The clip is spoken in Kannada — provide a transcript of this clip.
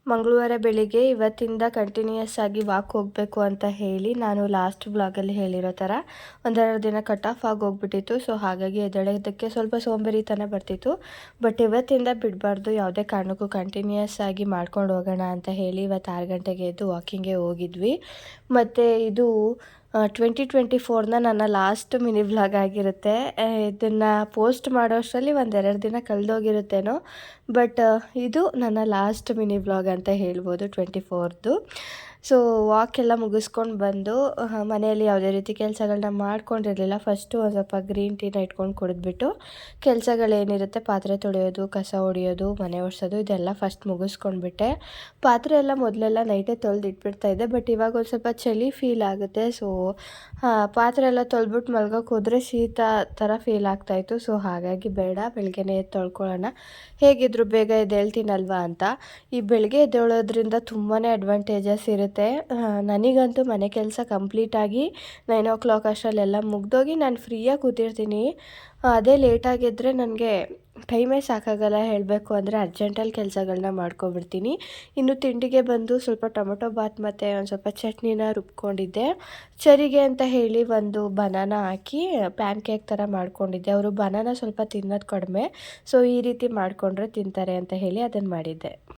ಮಂಗಳವಾರ ಬೆಳಿಗ್ಗೆ ಇವತ್ತಿಂದ ಕಂಟಿನ್ಯೂಯಸ್ ಆಗಿ ವಾಕ್ ಹೋಗಬೇಕು ಅಂತ ಹೇಳಿ ನಾನು ಲಾಸ್ಟ್ ವ್ಲಾಗಲ್ಲಿ ಹೇಳಿರೋ ಥರ ಒಂದೆರಡು ದಿನ ಕಟ್ ಆಫ್ ಆಗಿ ಹೋಗ್ಬಿಟ್ಟಿತ್ತು. ಸೊ ಹಾಗಾಗಿ ಎದ್ದೇಳೋದಕ್ಕೆ ಸ್ವಲ್ಪ ಸೋಂಬೇರಿತನ ಬರ್ತಿತ್ತು. ಬಟ್ ಇವತ್ತಿಂದ ಬಿಡಬಾರ್ದು, ಯಾವುದೇ ಕಾರಣಕ್ಕೂ ಕಂಟಿನ್ಯೂಯಸ್ ಆಗಿ ಮಾಡ್ಕೊಂಡು ಹೋಗೋಣ ಅಂತ ಹೇಳಿ ಇವತ್ತು 6 ಗಂಟೆಗೆ ಎದ್ದು ವಾಕಿಂಗ್ಗೆ ಹೋಗಿದ್ವಿ. ಮತ್ತು ಇದು 2024ನ ನನ್ನ ಲಾಸ್ಟ್ ಮಿನಿ ವ್ಲಾಗ್ ಆಗಿರುತ್ತೆ. ಇದನ್ನು ಪೋಸ್ಟ್ ಮಾಡೋ ಅಷ್ಟರಲ್ಲಿ ಒಂದೆರಡು ದಿನ ಕಳೆದೋಗಿರುತ್ತೇನೋ, ಬಟ್ ಇದು ನನ್ನ ಲಾಸ್ಟ್ ಮಿನಿ ವ್ಲಾಗ್ ಅಂತ ಹೇಳ್ಬೋದು 24ದು. ಸೊ ವಾಕ್ ಎಲ್ಲ ಮುಗಿಸ್ಕೊಂಡು ಬಂದು ಮನೆಯಲ್ಲಿ ಯಾವುದೇ ರೀತಿ ಕೆಲಸಗಳನ್ನ ಮಾಡ್ಕೊಂಡಿರಲಿಲ್ಲ. ಫಸ್ಟು ಒಂದು ಸ್ವಲ್ಪ ಗ್ರೀನ್ ಟೀನ ಇಟ್ಕೊಂಡು ಕುಡಿದ್ಬಿಟ್ಟು ಕೆಲಸಗಳೇನಿರುತ್ತೆ ಪಾತ್ರೆ ತೊಳೆಯೋದು, ಕಸ ಹೊಡೆಯೋದು, ಮನೆ ಒರೆಸೋದು ಇದೆಲ್ಲ ಫಸ್ಟ್ ಮುಗಿಸ್ಕೊಂಡ್ಬಿಟ್ಟೆ. ಪಾತ್ರೆ ಎಲ್ಲ ಮೊದಲೆಲ್ಲ ನೈಟೇ ತೊಳೆದು ಇಟ್ಬಿಡ್ತಾಯಿದ್ದೆ, ಬಟ್ ಇವಾಗ ಒಂದು ಸ್ವಲ್ಪ ಚಳಿ ಫೀಲ್ ಆಗುತ್ತೆ. ಸೊ ಪಾತ್ರೆ ಎಲ್ಲ ತೊಳೆದ್ಬಿಟ್ಟು ಮಲ್ಗೋಕೆ ಹೋದರೆ ಶೀತ ಥರ ಫೀಲ್ ಆಗ್ತಾಯಿತ್ತು. ಸೊ ಹಾಗಾಗಿ ಬೇಡ, ಬೆಳಗ್ಗೆನೇ ಎದ್ದು ತೊಳ್ಕೊಳ್ಳೋಣ, ಹೇಗಿದ್ರು ಬೇಗ ಎದ್ದೇಳ್ತೀನಲ್ವಾ ಅಂತ. ಈ ಬೆಳಗ್ಗೆ ಎದ್ದೇಳೋದ್ರಿಂದ ತುಂಬಾ ಅಡ್ವಾಂಟೇಜಸ್ ಇರುತ್ತೆ. ನನಗಂತೂ ಮನೆ ಕೆಲಸ ಕಂಪ್ಲೀಟಾಗಿ 9 o'clock ಅಷ್ಟರಲ್ಲೆಲ್ಲ ಮುಗ್ದೋಗಿ ನಾನು ಫ್ರೀಯಾಗಿ ಕೂತಿರ್ತೀನಿ. ಅದೇ ಲೇಟಾಗಿದ್ದರೆ ನನಗೆ ಟೈಮೇ ಸಾಕಾಗಲ್ಲ. ಹೇಳಬೇಕು ಅಂದರೆ ಅರ್ಜೆಂಟಲ್ಲಿ ಕೆಲಸಗಳನ್ನ ಮಾಡ್ಕೊಬಿಡ್ತೀನಿ. ಇನ್ನು ತಿಂಡಿಗೆ ಬಂದು ಸ್ವಲ್ಪ ಟೊಮೊಟೊ ಬಾತ್ ಮತ್ತು ಒಂದು ಸ್ವಲ್ಪ ಚಟ್ನಿನ ರುಬ್ಕೊಂಡಿದ್ದೆ. ಚರಿಗೆ ಅಂತ ಹೇಳಿ ಒಂದು ಬನಾನ ಹಾಕಿ ಪ್ಯಾನ್ ಕೇಕ್ ಥರ ಮಾಡ್ಕೊಂಡಿದ್ದೆ. ಅವರು ಬನಾನ ಸ್ವಲ್ಪ ತಿನ್ನೋದು ಕಡಿಮೆ, ಸೊ ಈ ರೀತಿ ಮಾಡಿಕೊಂಡ್ರೆ ತಿಂತಾರೆ ಅಂತ ಹೇಳಿ ಅದನ್ನು ಮಾಡಿದ್ದೆ.